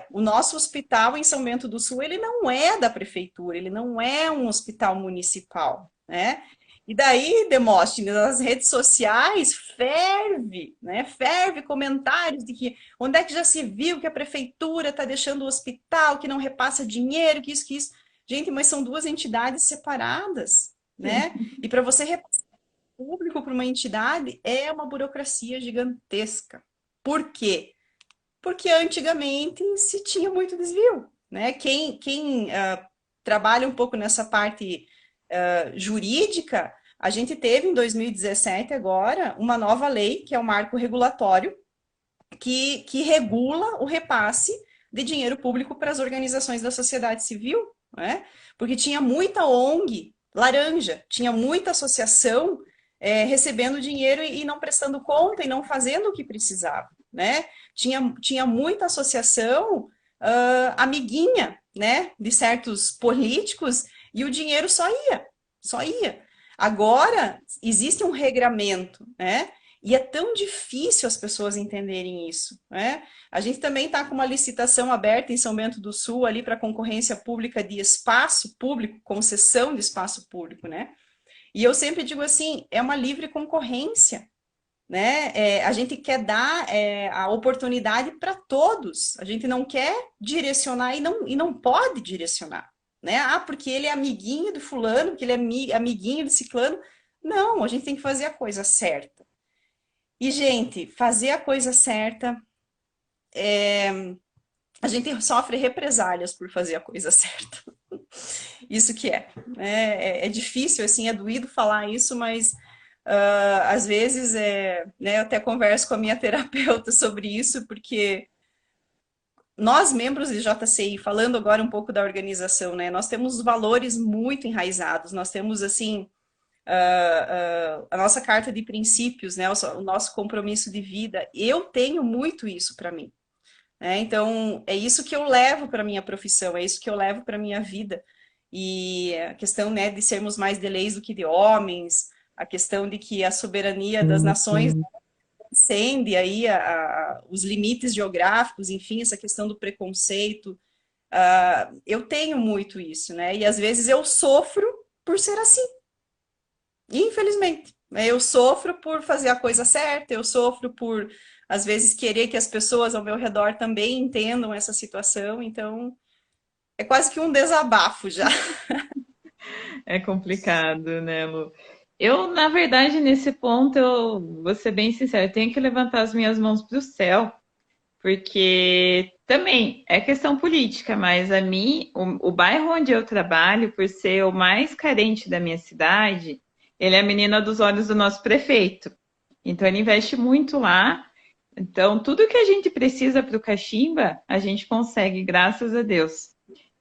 O nosso hospital em São Bento do Sul, ele não é da prefeitura, ele não é um hospital municipal, né? E daí, Demóstenes, nas redes sociais ferve, né? Ferve comentários de que onde é que já se viu que a prefeitura está deixando o hospital, que não repassa dinheiro, que isso, que isso. Gente, mas são duas entidades separadas, né? E para você repassar público para uma entidade é uma burocracia gigantesca. Por quê? Porque antigamente se tinha muito desvio, né? Quem trabalha um pouco nessa parte jurídica, a gente teve em 2017 agora uma nova lei, que é o marco regulatório, que regula o repasse de dinheiro público para as organizações da sociedade civil, né? Porque tinha muita ONG laranja, tinha muita associação recebendo dinheiro e não prestando conta e não fazendo o que precisava, né? Tinha muita associação amiguinha, né, de certos políticos e o dinheiro só ia. Agora, existe um regramento, né? E é tão difícil as pessoas entenderem isso, né? A gente também está com uma licitação aberta em São Bento do Sul ali para concorrência pública de espaço público, concessão de espaço público, né? E eu sempre digo assim, é uma livre concorrência, né? A gente quer dar a oportunidade para todos. A gente não quer direcionar e não pode direcionar, né? Ah, porque ele é amiguinho do fulano, porque ele é amiguinho do ciclano. Não, a gente tem que fazer a coisa certa. E, gente, fazer a coisa certa, a gente sofre represálias por fazer a coisa certa. Isso que é difícil, assim, é doído falar isso, mas às vezes né, eu até converso com a minha terapeuta sobre isso, porque nós, membros de JCI, falando agora um pouco da organização, né, nós temos valores muito enraizados, nós temos, assim, a nossa carta de princípios, né, o nosso compromisso de vida. Eu tenho muito isso para mim, né? Então, é isso que eu levo para a minha profissão, é isso que eu levo para a minha vida. E a questão, né, de sermos mais de leis do que de homens, a questão de que a soberania das nações transcende aí os limites geográficos, enfim, essa questão do preconceito. Eu tenho muito isso, né? E às vezes eu sofro por ser assim, infelizmente. Eu sofro por fazer a coisa certa, eu sofro por, às vezes, querer que as pessoas ao meu redor também entendam essa situação, então é quase que um desabafo já. É complicado, né, Lu? Eu, na verdade, nesse ponto, eu vou ser bem sincera, eu tenho que levantar as minhas mãos para o céu, porque também é questão política, mas a mim, o bairro onde eu trabalho, por ser o mais carente da minha cidade, ele é a menina dos olhos do nosso prefeito. Então, ele investe muito lá. Então, tudo que a gente precisa para o Caximba, a gente consegue, graças a Deus.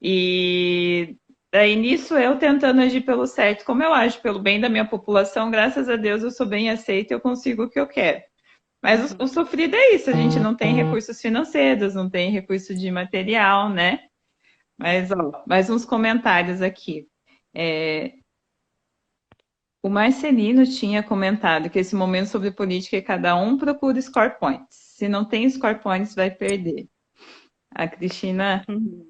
E daí nisso eu tentando agir pelo certo, como eu ajo pelo bem da minha população, graças a Deus eu sou bem aceita e eu consigo o que eu quero. Mas o sofrido é isso, a gente não tem recursos financeiros, não tem recurso de material, né? Mas, ó, mais uns comentários aqui. O Marcelino tinha comentado que esse momento sobre política é cada um procura score points. Se não tem score points, vai perder. A Cristina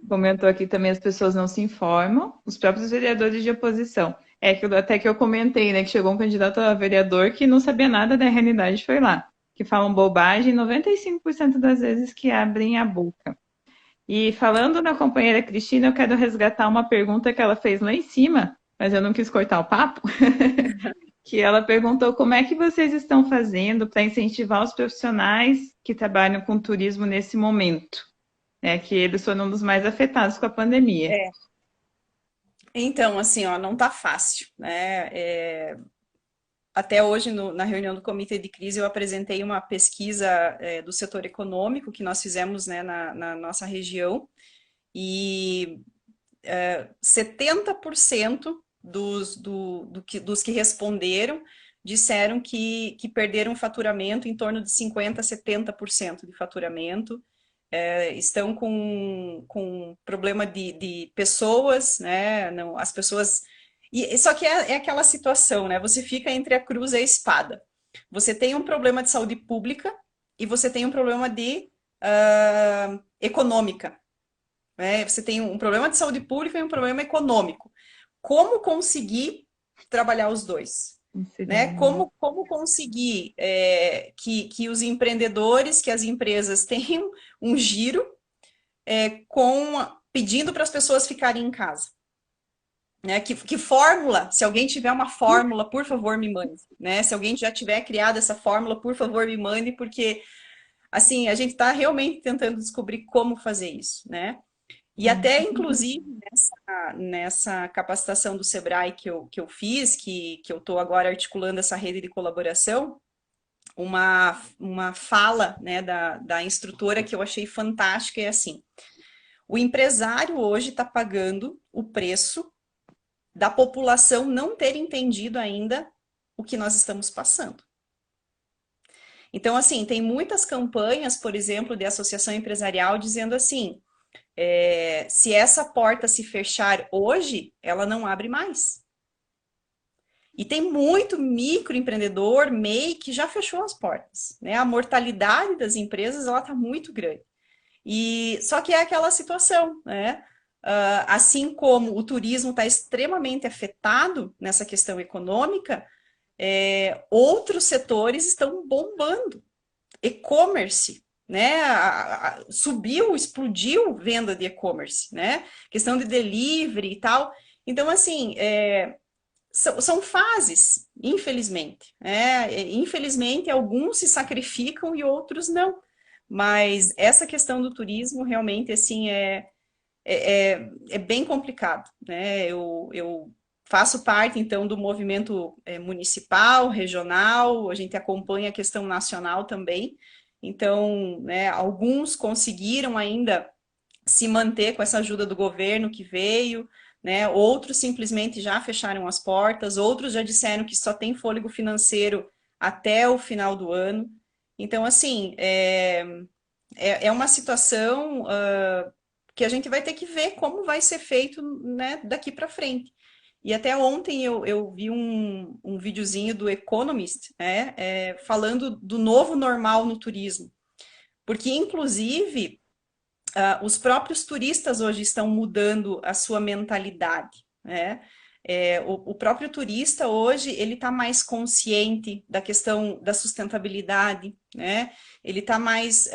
comentou aqui também, as pessoas não se informam, os próprios vereadores de oposição. Até que eu comentei, né, que chegou um candidato a vereador que não sabia nada da realidade, foi lá. Que falam bobagem 95% das vezes que abrem a boca. E falando na companheira Cristina, eu quero resgatar uma pergunta que ela fez lá em cima, mas eu não quis cortar o papo, que ela perguntou como é que vocês estão fazendo para incentivar os profissionais que trabalham com turismo nesse momento, né, que eles foram um dos mais afetados com a pandemia. Então, assim, ó, não tá fácil, né? Até hoje, na reunião do Comitê de Crise, eu apresentei uma pesquisa do setor econômico que nós fizemos, né, na nossa região, e 70% dos que responderam disseram que perderam faturamento em torno de 50% a 70% de faturamento. Estão com problema de pessoas, né? Não, as pessoas... só que é aquela situação, né? Você fica entre a cruz e a espada. Você tem um problema de saúde pública e você tem um problema de econômica. Né? Você tem um problema de saúde pública e um problema econômico. Como conseguir trabalhar os dois? Né? Como conseguir que os empreendedores, que as empresas tenham um giro pedindo para as pessoas ficarem em casa? Né? Que fórmula, se alguém tiver uma fórmula, por favor, me mande. Né? Se alguém já tiver criado essa fórmula, por favor, me mande, porque assim, a gente está realmente tentando descobrir como fazer isso, né? E até, inclusive, nessa capacitação do Sebrae que eu fiz, que eu estou agora articulando essa rede de colaboração, uma fala, né, da instrutora que eu achei fantástica é assim: o empresário hoje está pagando o preço da população não ter entendido ainda o que nós estamos passando. Então, assim, tem muitas campanhas, por exemplo, de associação empresarial dizendo assim: se essa porta se fechar hoje, ela não abre mais. E tem muito microempreendedor, MEI, que já fechou as portas. Né? A mortalidade das empresas está muito grande. Só que é aquela situação, né? Assim como o turismo está extremamente afetado nessa questão econômica, outros setores estão bombando. E-commerce, né? Subiu, explodiu venda de e-commerce, né? Questão de delivery e tal. Então, assim, são fases, infelizmente. Infelizmente, alguns se sacrificam e outros não. Mas essa questão do turismo realmente, assim, é bem complicado, né? Eu faço parte, então, do movimento municipal, regional, a gente acompanha a questão nacional também. Então, né, alguns conseguiram ainda se manter com essa ajuda do governo que veio, né? Outros simplesmente já fecharam as portas, outros já disseram que só tem fôlego financeiro até o final do ano. Então, assim, é uma situação que a gente vai ter que ver como vai ser feito, né, daqui para frente. E até ontem eu vi um videozinho do Economist, né, falando do novo normal no turismo. Porque, inclusive, os próprios turistas hoje estão mudando a sua mentalidade, né? O próprio turista hoje, ele está mais consciente da questão da sustentabilidade, né? Ele está mais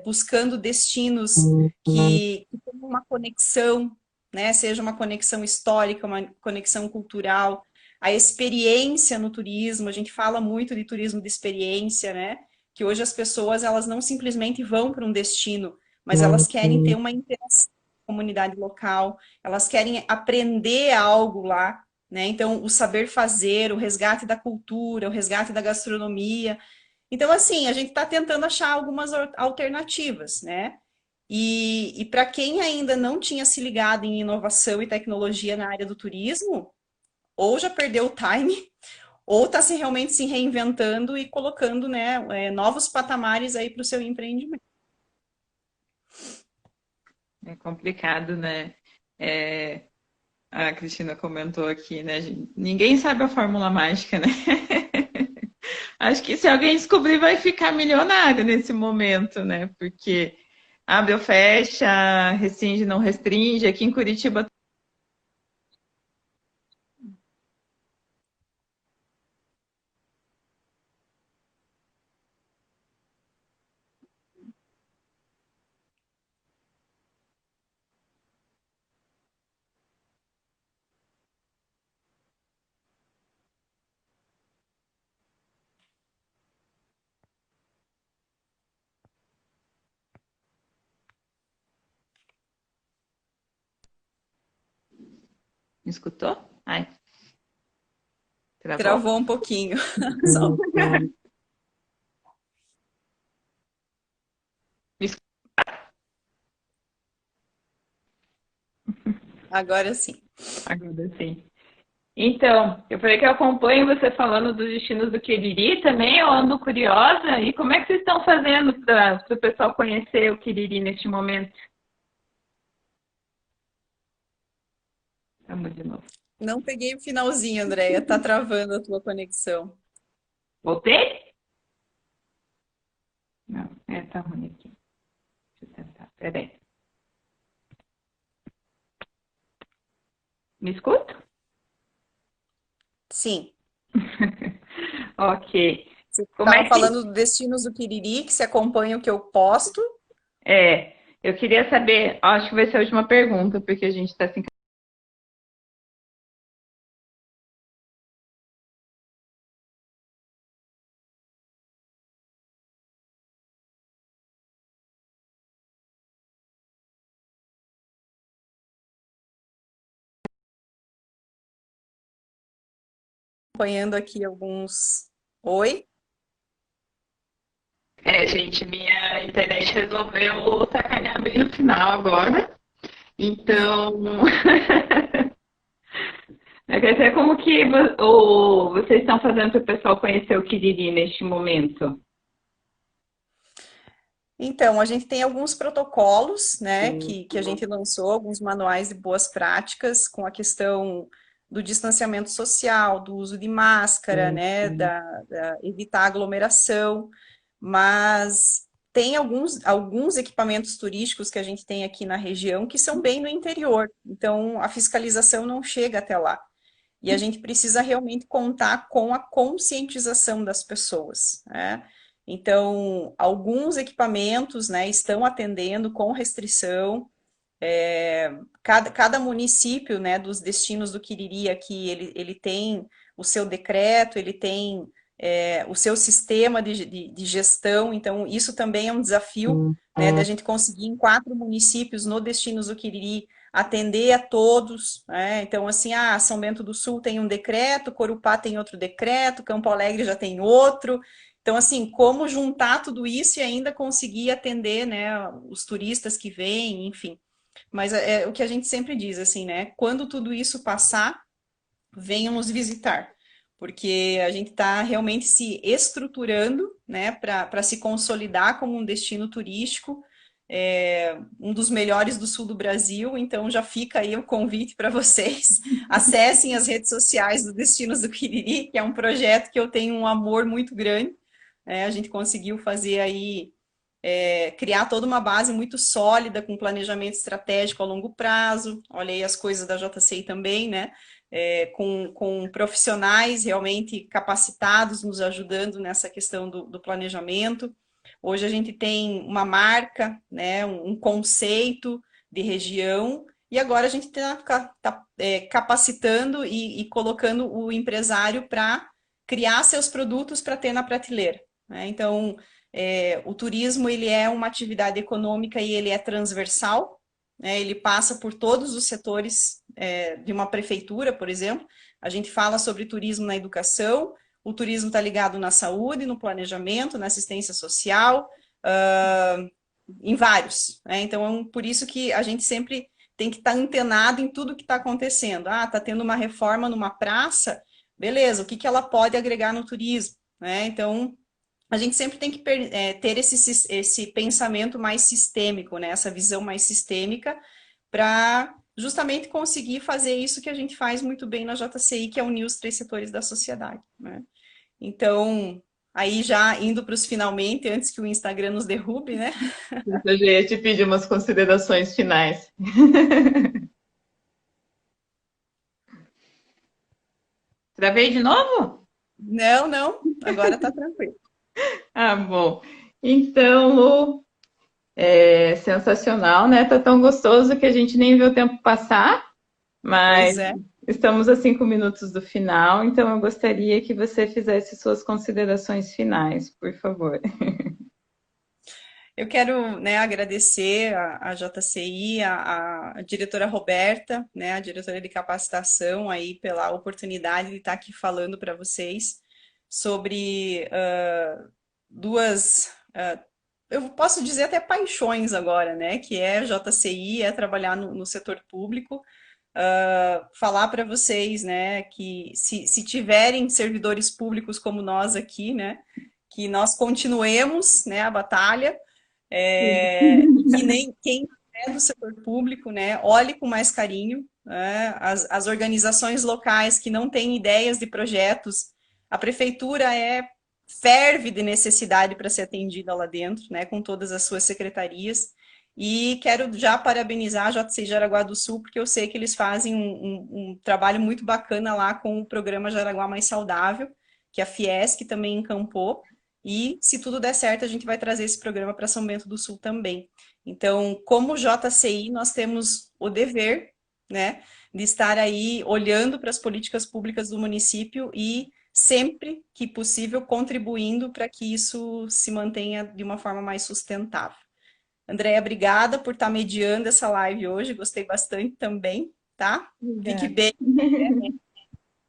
buscando destinos que tenham uma conexão, né? Seja uma conexão histórica, uma conexão cultural, a experiência no turismo, a gente fala muito de turismo de experiência, né? Que hoje as pessoas, elas não simplesmente vão para um destino, mas elas querem ter uma interação com a comunidade local, elas querem aprender algo lá, né? Então, o saber fazer, o resgate da cultura, o resgate da gastronomia. Então, assim, a gente está tentando achar algumas alternativas, né? E para quem ainda não tinha se ligado em inovação e tecnologia na área do turismo, ou já perdeu o time, ou está realmente se reinventando e colocando, né, novos patamares aí para o seu empreendimento. É complicado, né? A Cristina comentou aqui, né? Ninguém sabe a fórmula mágica, né? Acho que se alguém descobrir, vai ficar milionário nesse momento, né? Porque abre ou fecha, restringe, não restringe. Aqui em Curitiba. Me escutou? Ai, travou? Travou um pouquinho. Só. Agora sim. Agora sim. Então, eu falei que eu acompanho você falando dos destinos do Quiriri também, eu ando curiosa. E como é que vocês estão fazendo para o pessoal conhecer o Quiriri neste momento? Vamos de novo. Não peguei o finalzinho, Andréia. Tá travando a tua conexão. Voltei? Não, tá ruim aqui. Deixa eu tentar. Peraí. Me escuta? Sim. Ok. Você Como estava é que. falando do Destinos do Quiriri, que se acompanha o que eu posto. É, eu queria saber, acho que vai ser a última pergunta, porque a gente está se Acompanhando aqui alguns. Oi? gente, minha internet resolveu sacanear bem no final agora. Então, eu quero saber como que vocês estão fazendo para o pessoal conhecer o Quiriri neste momento. Então, a gente tem alguns protocolos, né, que a gente lançou, alguns manuais de boas práticas com a questão do distanciamento social, do uso de máscara, né, evitar aglomeração, mas tem alguns equipamentos turísticos que a gente tem aqui na região que são bem no interior, então a fiscalização não chega até lá. E a gente precisa realmente contar com a conscientização das pessoas, né? Então, alguns equipamentos, né, estão atendendo com restrição. Cada município, né, dos destinos do Quiriri aqui, ele tem o seu decreto, ele tem o seu sistema de gestão, então isso também é um desafio, né, da gente conseguir em 4 municípios no Destinos do Quiriri atender a todos, né? Então assim, São Bento do Sul tem um decreto, Corupá tem outro decreto, Campo Alegre já tem outro, então assim, como juntar tudo isso e ainda conseguir atender, né, os turistas que vêm, enfim. Mas é o que a gente sempre diz, assim, né? Quando tudo isso passar, venham nos visitar, porque a gente está realmente se estruturando, né, para se consolidar como um destino turístico, um dos melhores do sul do Brasil, então já fica aí o convite para vocês. Acessem as redes sociais do Destinos do Quiriri, que é um projeto que eu tenho um amor muito grande, né? A gente conseguiu fazer aí criar toda uma base muito sólida, com planejamento estratégico a longo prazo. Olha aí as coisas da JCI também, né? Com profissionais realmente capacitados, nos ajudando nessa questão do planejamento. Hoje a gente tem uma marca, né? Um conceito de região, e agora a gente está capacitando e colocando o empresário para criar seus produtos para ter na prateleira, né? Então, o turismo ele é uma atividade econômica e ele é transversal, né? Ele passa por todos os setores de uma prefeitura, por exemplo. A gente fala sobre turismo na educação, o turismo está ligado na saúde, no planejamento, na assistência social, em vários, né? Então, por isso que a gente sempre tem que estar antenado em tudo que está acontecendo. Está tendo uma reforma numa praça, beleza, o que ela pode agregar no turismo, né? Então, a gente sempre tem que ter esse pensamento mais sistêmico, né? Essa visão mais sistêmica, para justamente conseguir fazer isso que a gente faz muito bem na JCI, que é unir os 3 setores da sociedade, né? Então, aí já indo para os finalmente, antes que o Instagram nos derrube, né? Eu já ia te pedir umas considerações finais. Travei de novo? Não, não, agora tá tranquilo. Ah, bom. Então, Lu, é sensacional, né? Tá tão gostoso que a gente nem viu o tempo passar, mas Pois é. estamos a 5 minutos do final, então eu gostaria que você fizesse suas considerações finais, por favor. Eu quero, né, agradecer a JCI, a diretora Roberta, né, a diretora de capacitação aí pela oportunidade de estar aqui falando para vocês sobre duas, eu posso dizer até paixões agora, né, que é JCI, é trabalhar no setor público. falar para vocês, né, que se tiverem servidores públicos como nós aqui, né, que nós continuemos, né, a batalha, e que nem quem é do setor público, né, olhe com mais carinho, né, as organizações locais que não têm ideias de projetos, a prefeitura ferve de necessidade para ser atendida lá dentro, né, com todas as suas secretarias. E quero já parabenizar a JCI Jaraguá do Sul, porque eu sei que eles fazem um trabalho muito bacana lá com o programa Jaraguá Mais Saudável, que a Fiesc também encampou. E se tudo der certo, a gente vai trazer esse programa para São Bento do Sul também. Então, como JCI, nós temos o dever, né, de estar aí olhando para as políticas públicas do município e sempre que possível contribuindo para que isso se mantenha de uma forma mais sustentável. Andréia, obrigada por estar mediando essa live hoje, gostei bastante também, tá? Fique Obrigada. bem, né,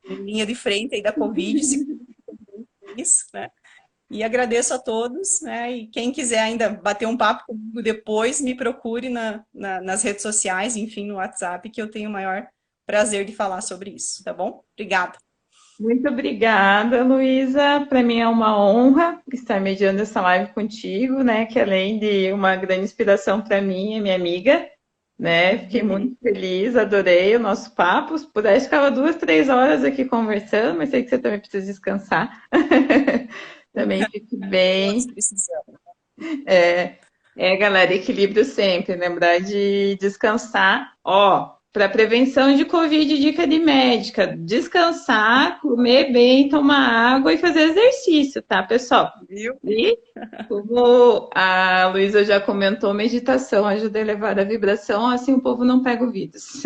em linha de frente aí da Covid, se isso, né? E agradeço a todos, né? E quem quiser ainda bater um papo comigo depois, me procure nas redes sociais, enfim, no WhatsApp, que eu tenho o maior prazer de falar sobre isso, tá bom? Obrigada. Muito obrigada, Luísa. Para mim é uma honra estar mediando essa live contigo, né? Que além de uma grande inspiração para mim, é minha amiga, né? Fiquei muito feliz, adorei o nosso papo. Se pudesse, ficava 2, 3 horas aqui conversando, mas sei que você também precisa descansar. Também fique Todos bem. precisamos. Galera, equilíbrio sempre, lembrar de descansar. Ó, para prevenção de Covid, dica de médica: descansar, comer bem, tomar água e fazer exercício, tá, pessoal? Viu? E como a Luísa já comentou, meditação ajuda a elevar a vibração, assim o povo não pega o vírus.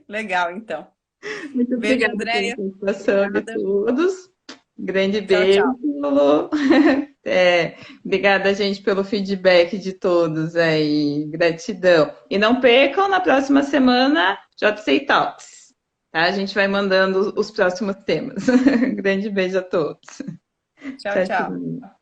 Legal, então. Muito Beijo, obrigada pela Andréia. participação de Obrigada. todos. Grande Tchau, beijo, tchau. Lulu. Obrigada, gente, pelo feedback de todos aí. Gratidão. E não percam, na próxima semana, JCI Talks. Tá? A gente vai mandando os próximos temas. Grande beijo a todos. Tchau, Tchau, tchau. tchau.